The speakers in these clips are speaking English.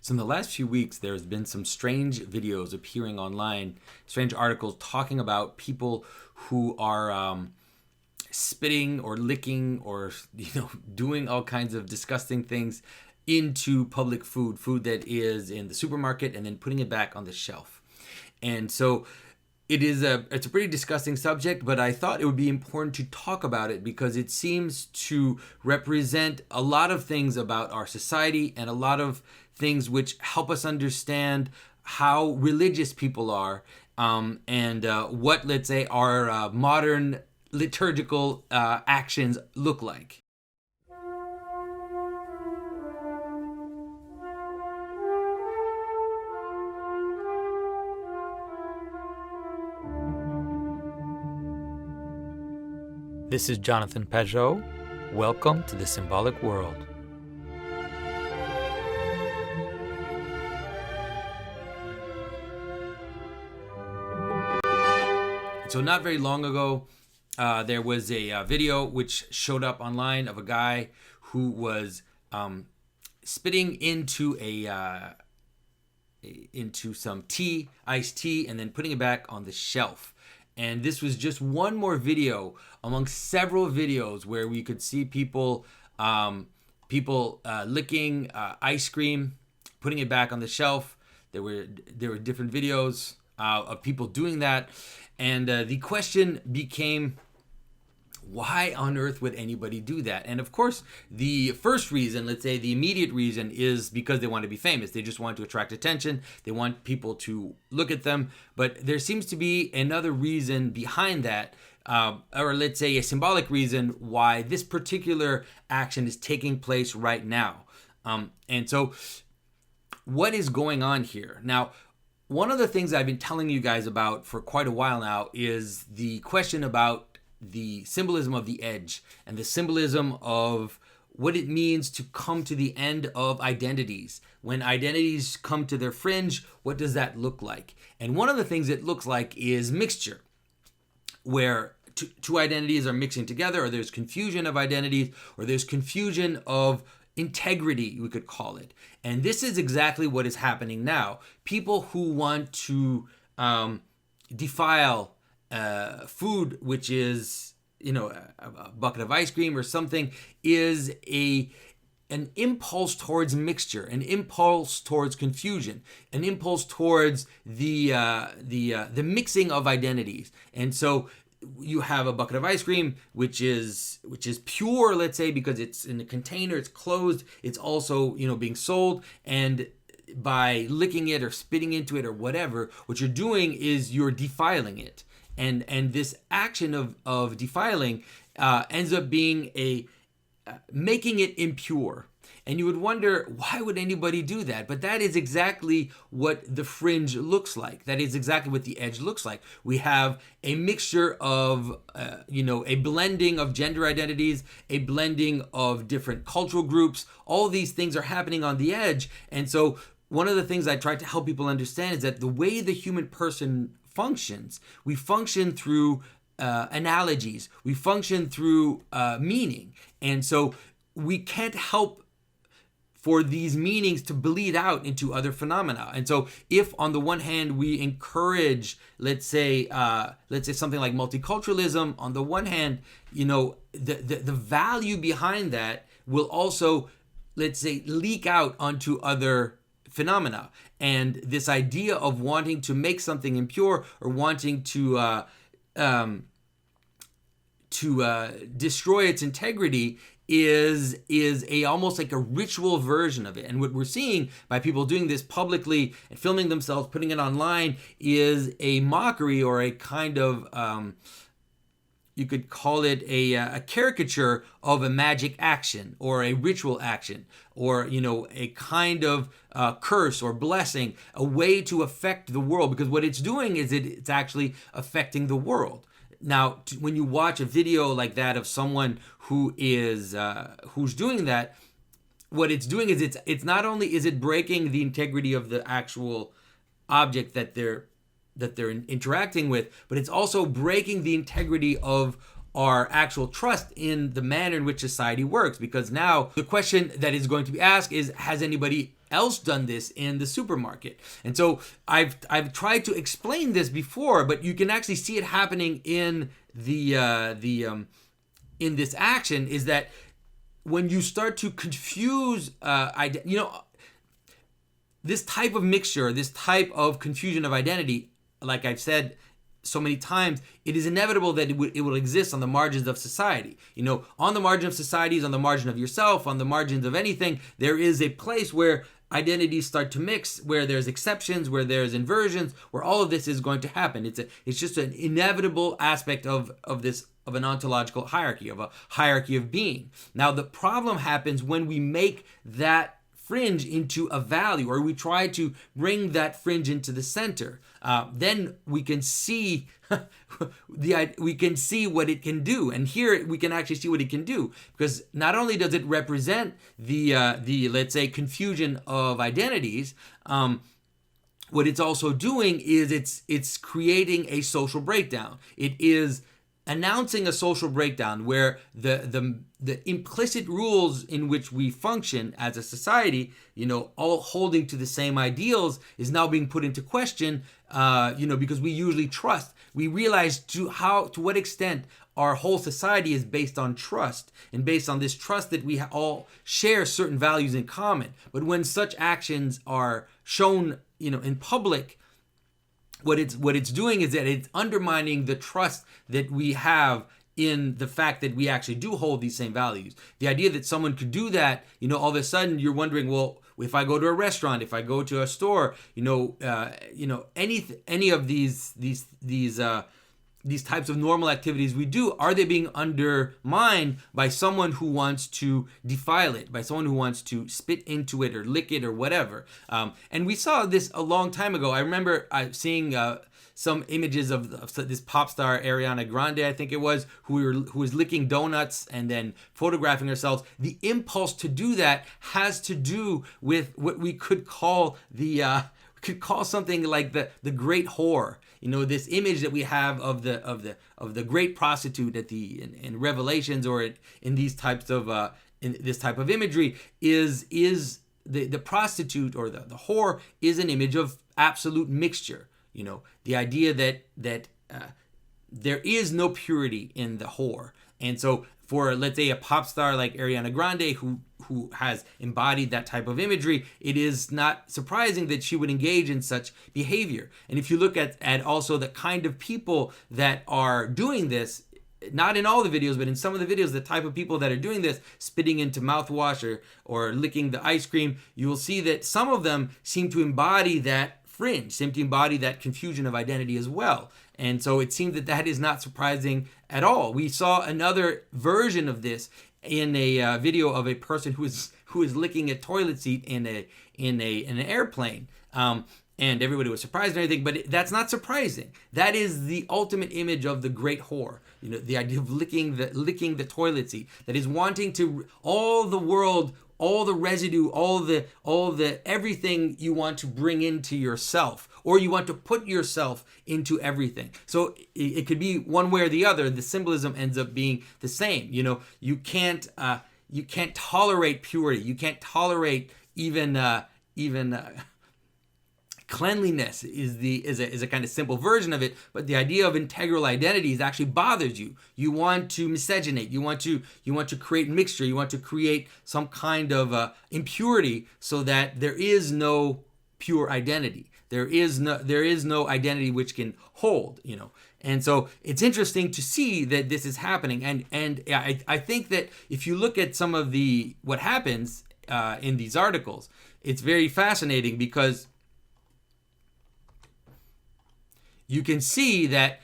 So in the last few weeks, there's been some strange videos appearing online, strange articles talking about people who are spitting or licking or doing all kinds of disgusting things into public food that is in the supermarket, and then putting it back on the shelf. And so it's a pretty disgusting subject, but I thought it would be important to talk about it because it seems to represent a lot of things about our society and a lot of things which help us understand how religious people are, and what, let's say, our modern liturgical actions look like. This is Jonathan Pageau. Welcome to the Symbolic World. So not very long ago, there was a video which showed up online of a guy who was spitting into some tea, iced tea, and then putting it back on the shelf. And this was just one more video among several videos where we could see people licking ice cream, putting it back on the shelf. There were different videos of people doing that, and the question became, why on earth would anybody do that? And of course, the first reason, let's say the immediate reason, is because they want to be famous. They just want to attract attention. They want people to look at them. But there seems to be another reason behind that, or let's say a symbolic reason why this particular action is taking place right now. And so what is going on here? Now, one of the things I've been telling you guys about for quite a while now is the question about the symbolism of the edge and the symbolism of what it means to come to the end of identities. When identities come to their fringe, what does that look like? And one of the things it looks like is mixture, where two identities are mixing together, or there's confusion of identities, or there's confusion of integrity, we could call it. And this is exactly what is happening now. People who want to defile food, which is a bucket of ice cream or something, is an impulse towards mixture, an impulse towards confusion, an impulse towards the mixing of identities. And so you have a bucket of ice cream, which is pure, let's say, because it's in a container, it's closed, it's also being sold, and by licking it or spitting into it or whatever, what you're doing is you're defiling it. And this action of defiling ends up being making it impure. And you would wonder, why would anybody do that? But that is exactly what the fringe looks like. That is exactly what the edge looks like. We have a mixture of, a blending of gender identities, a blending of different cultural groups. All these things are happening on the edge. And so one of the things I try to help people understand is that the way the human person functions, we function through analogies, we function through meaning, and so we can't help for these meanings to bleed out into other phenomena. And so if on the one hand we encourage, let's say something like multiculturalism, on the one hand, the value behind that will also, let's say, leak out onto other phenomena. And this idea of wanting to make something impure, or wanting to destroy its integrity, is almost like a ritual version of it. And what we're seeing by people doing this publicly and filming themselves, putting it online, is a mockery, or a kind of you could call it a caricature of a magic action, or a ritual action, or a kind of curse or blessing, a way to affect the world, because what it's doing is it's actually affecting the world. Now, when you watch a video like that of someone who is who's doing that, what it's doing is it's not only is it breaking the integrity of the actual object that they're interacting with, but it's also breaking the integrity of our actual trust in the manner in which society works. Because now the question that is going to be asked is, has anybody else done this in the supermarket. And so I've tried to explain this before, but you can actually see it happening in in this action, is that when you start to confuse, this type of mixture, this type of confusion of identity, like I've said so many times, it is inevitable that it will exist on the margins of society. On the margin of societies, on the margin of yourself, on the margins of anything, there is a place where identities start to mix, where there's exceptions, where there's inversions, where all of this is going to happen. It's just an inevitable aspect of an ontological hierarchy, of a hierarchy of being. Now, the problem happens when we make that fringe into a value, or we try to bring that fringe into the center. Then we can see we can see what it can do, and here we can actually see what it can do, because not only does it represent the let's say confusion of identities, what it's also doing is it's creating a social breakdown. It is announcing a social breakdown where the implicit rules in which we function as a society, all holding to the same ideals, is now being put into question, because we usually trust. We realize to what extent our whole society is based on trust, and based on this trust that we all share certain values in common. But when such actions are shown, in public, what it's doing is that it's undermining the trust that we have in the fact that we actually do hold these same values. The idea that someone could do that, all of a sudden you're wondering, well, if I go to a restaurant, if I go to a store, any of these types of normal activities we do, are they being undermined by someone who wants to defile it, by someone who wants to spit into it or lick it or whatever? And we saw this a long time ago. I remember seeing some images of this pop star Ariana Grande, I think it was, who was licking donuts and then photographing herself. The impulse to do that has to do with what we could call something like the great whore. This image that we have of the great prostitute in Revelations, or in these types of in this type of imagery, is the prostitute, or the whore, is an image of absolute mixture. The idea that there is no purity in the whore. And so for, let's say, a pop star like Ariana Grande, who has embodied that type of imagery, it is not surprising that she would engage in such behavior. And if you look at also the kind of people that are doing this, not in all the videos, but in some of the videos, the type of people that are doing this, spitting into mouthwash or licking the ice cream, you will see that some of them seem to embody that fringe, seem to embody that confusion of identity as well. And so it seems that is not surprising at all. We saw another version of this in a video of a person who is licking a toilet seat in an airplane, and everybody was surprised and everything. But that's not surprising. That is the ultimate image of the great whore. The idea of licking the toilet seat. That is wanting to all the world, all the residue, all the everything you want to bring into yourself, or you want to put yourself into everything. So it could be one way or the other. The symbolism ends up being the same. You can't tolerate purity. You can't tolerate even cleanliness is a kind of simple version of it, but the idea of integral identities actually bothers you. You want to miscegenate. You want to create mixture. You want to create some kind of impurity, so that there is no pure identity. There is no identity which can hold. And so it's interesting to see that this is happening. And I think that if you look at some of what happens in these articles, it's very fascinating, because you can see that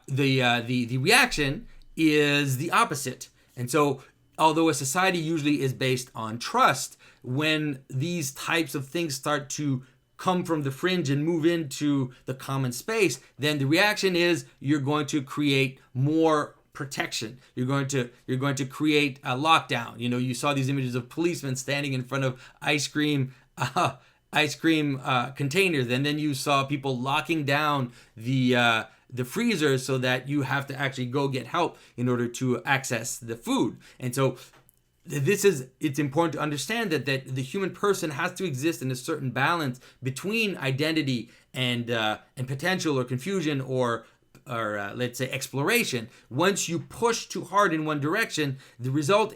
the reaction is the opposite. And so, although a society usually is based on trust, when these types of things start to come from the fringe and move into the common space, then the reaction is you're going to create more protection. You're going to create a lockdown. You saw these images of policemen standing in front of ice cream containers, and then you saw people locking down the freezers, so that you have to actually go get help in order to access the food. And so it's important to understand that the human person has to exist in a certain balance between identity and potential or confusion or let's say exploration. Once you push too hard in one direction, the result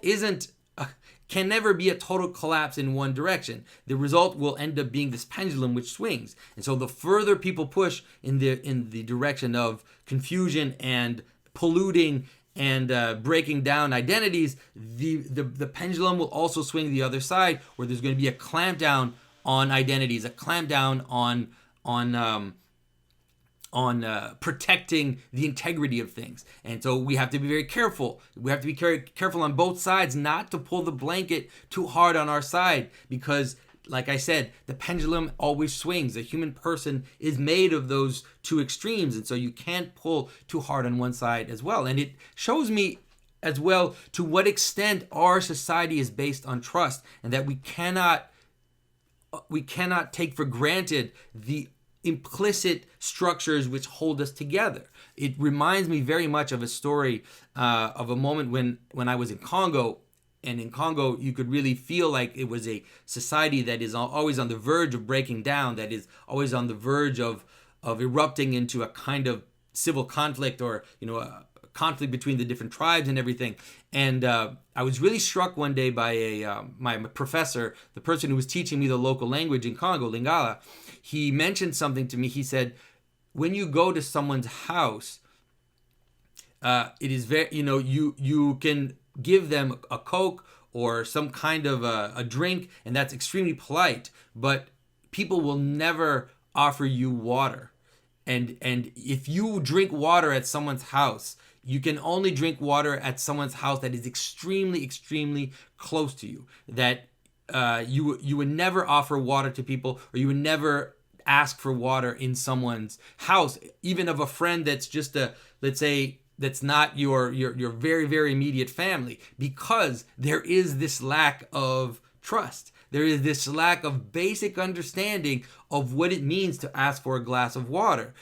can never be a total collapse in one direction. The result will end up being this pendulum which swings. And so the further people push in the direction of confusion and polluting and breaking down identities, the pendulum will also swing the other side, where there's going to be a clamp down on identities, a clamp down on protecting the integrity of things. And so we have to be very careful. We have to be careful on both sides not to pull the blanket too hard on our side, because like I said, the pendulum always swings. The human person is made of those two extremes, and so you can't pull too hard on one side as well. And it shows me as well to what extent our society is based on trust, and that we cannot take for granted the implicit structures which hold us together. It reminds me very much of a story of a moment when I was in Congo. And in Congo, you could really feel like it was a society that is always on the verge of breaking down, that is always on the verge of erupting into a kind of civil conflict, or a conflict between the different tribes and everything. And I was really struck one day by my professor, the person who was teaching me the local language in Congo, Lingala. He mentioned something to me. He said, when you go to someone's house, it is very, you can give them a Coke or some kind of a drink, and that's extremely polite, but people will never offer you water. And if you drink water at someone's house, you can only drink water at someone's house that is extremely, extremely close to you. That you would never offer water to people, or you would never ask for water in someone's house, even of a friend that's just let's say, that's not your very, very immediate family, because there is this lack of trust. There is this lack of basic understanding of what it means to ask for a glass of water.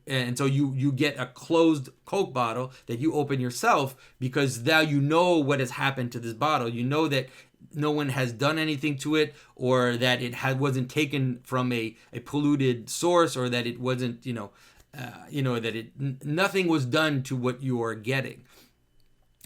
And so you get a closed Coke bottle that you open yourself, because now you know what has happened to this bottle. You know that no one has done anything to it, or that it wasn't taken from a polluted source, or that it wasn't, nothing was done to what you are getting.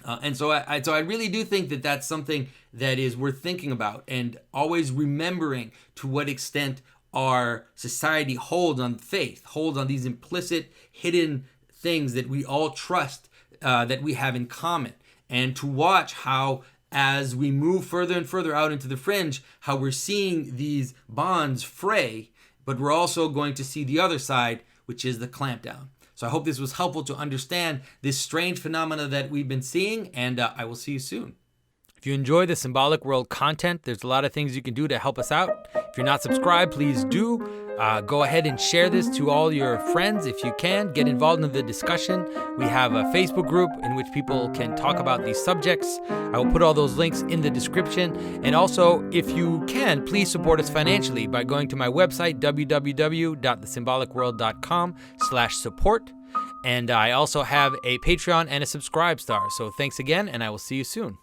And so I really do think that that's something that is worth thinking about, and always remembering to what extent our society holds on faith, holds on these implicit, hidden things that we all trust, that we have in common. And to watch how, as we move further and further out into the fringe, how we're seeing these bonds fray, but we're also going to see the other side, which is the clampdown. So I hope this was helpful to understand this strange phenomena that we've been seeing, and I will see you soon. If you enjoy the Symbolic World content, there's a lot of things you can do to help us out. If you're not subscribed, please do. Go ahead and share this to all your friends if you can. Get involved in the discussion. We have a Facebook group in which people can talk about these subjects. I will put all those links in the description. And also, if you can, please support us financially by going to my website, www.thesymbolicworld.com/support. And I also have a Patreon and a Subscribe Star. So thanks again, and I will see you soon.